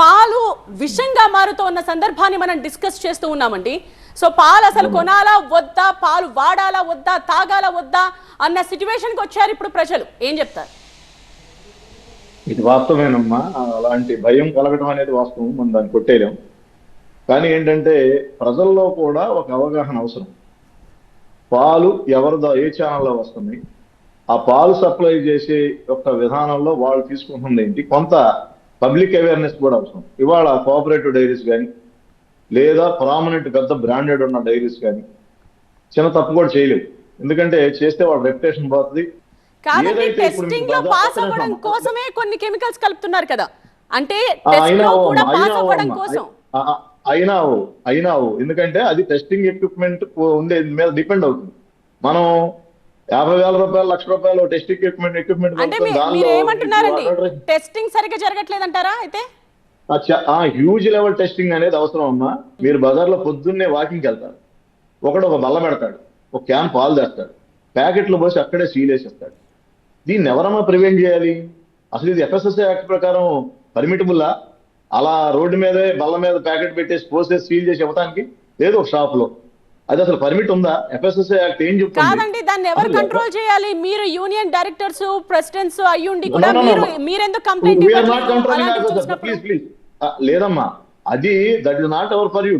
పాలు విషంగా మారుతూ ఉన్న సందర్భాన్ని మనం డిస్కస్ చేస్తూ ఉన్నామండి. సో పాలు అసలు కొనాలా వద్దా, పాలు వాడాలా వద్దా, తాగాలా వద్దా అన్న సిచ్యువేషన్కి వచ్చారు ఇప్పుడు ప్రజలు. ఏం చెప్తారు? ఇది వాస్తవేనమ్మా. అలాంటి భయం కలగడం అనేది వాస్తవం, మనం దాన్ని కొట్టేయలేం. కానీ ఏంటంటే ప్రజల్లో కూడా ఒక అవగాహన అవసరం. పాలు ఎవరిదో ఏ ఛానల్లో వస్తుంది, ఆ పాలు సప్లై చేసే యొక్క విధానంలో వాళ్ళు తీసుకుంటుంది ఏంటి, కొంత పబ్లిక్ అవేర్నెస్ కూడా అవసరం. ఇవాళ కోఆపరేటివ్ డైరీస్ కానీ లేదా ప్రామినెంట్ పెద్ద బ్రాండెడ్ ఉన్న డైరీస్ కానీ చిన్న తప్పు కూడా చేయలేవు. ఎందుకంటే చేస్తే వాళ్ళ రెప్యుటేషన్ పోతుంది. కాదండి, టెస్టింగ్ లో పాస్ అవ్వడం కోసమే కొన్ని కెమికల్స్ కలుపుతున్నారు కదా, అంటే టెస్ట్ లో కూడా పాస్ అవ్వడం కోసం. అయినావు ఎందుకంటే అది టెస్టింగ్ ఎక్విప్మెంట్ ఉండే మీద డిపెండ్ అవుతుంది. మనం 50,000 రూపాయలు, ₹1,00,000 టెస్ట్ ఎక్విప్మెంట్ అంటే మీరు ఏమంటున్నారండి, టెస్టింగ్ సరిగ్గా జరగట్లేదంటారా? అయితే హ్యూజ్ లెవెల్ టెస్టింగ్ అనేది అవసరం అమ్మా. మీరు బజార్లో పొద్దున్నే వాకింగ్కి వెళ్తారు, ఒకడు ఒక బల్ల పెడతాడు, ఒక క్యాన్ పాలు తెస్తాడు, ప్యాకెట్లు పోసి అక్కడే సీల్ వేసేస్తాడు. దీన్ని ఎవరమ్మా ప్రివెంట్ చేయాలి? అసలు ఇది ఎఫ్ఎస్ఎస్ఐ యాక్ట్ ప్రకారం పర్మిటబుల్లా? అలా రోడ్డు మీదే బల్ల మీద ప్యాకెట్ పెట్టేసి పోసేసి సీల్ చేసి ఇవ్వడానికి లేదు ఒక షాప్ లో. అది అసలు పర్మిట్ ఉందా? ఎఫ్ఎస్ఎస్ఐ యాక్ట్ ఏం చెప్తుంది? కాదండి, దాన్ని ఎవరు కంట్రోల్ చేయాలి? మీరు యూనియన్ డైరెక్టర్స్, ప్రెసిడెంట్స్ అయ్యుండి కూడా మీరెందుకు కంప్లైంట్ ప్లీజ్ లేదమ్మా, అది that is not our for you.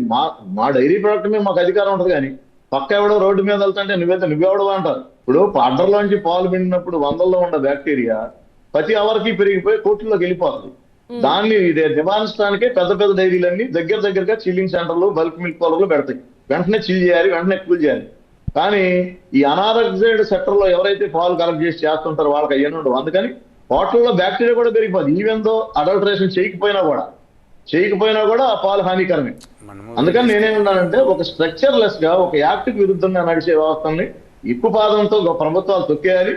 మా డైరీ ప్రొడక్ట్ మీద మాకు అధికారం ఉంటుంది, కానీ పక్క ఎవడో రోడ్డు మీద వెళ్తుంటే నువ్వెవడో అంటారు. ఇప్పుడు అడ్డర్లోంచి పాలు పిండినప్పుడు 100లో ఉన్న బ్యాక్టీరియా ప్రతి అవర్కి పెరిగిపోయి కోట్లలోకి వెళ్ళిపోతుంది. దాన్ని నివారించడానికే పెద్ద పెద్ద డైరీలన్నీ దగ్గరగా చిల్లింగ్ సెంటర్లు, బల్క్ మిల్క్ పాలర్లు పెడతాయి. వెంటనే చిల్ చేయాలి, వెంటనే కూల్ చేయాలి. కానీ ఈ అనారోగ్య సెక్టర్ లో ఎవరైతే పాలు కలెక్ట్ చేసి చేస్తుంటారో వాళ్ళకి అయ్యే ఉండవు. అందుకని హోటల్లో బ్యాక్టీరియా కూడా పెరిగిపోతుంది. ఈవెన్ దో అడల్టరేషన్ చేయకపోయినా కూడా ఆ పాలు హానికరమే. అందుకని నేనేమన్నానంటే ఒక స్ట్రక్చర్లెస్ గా ఒక యాక్ట్ విరుద్ధంగా నడిచే వ్యవస్థని ఎక్కువ పాదంతో ప్రభుత్వాలు తొక్కేయాలి.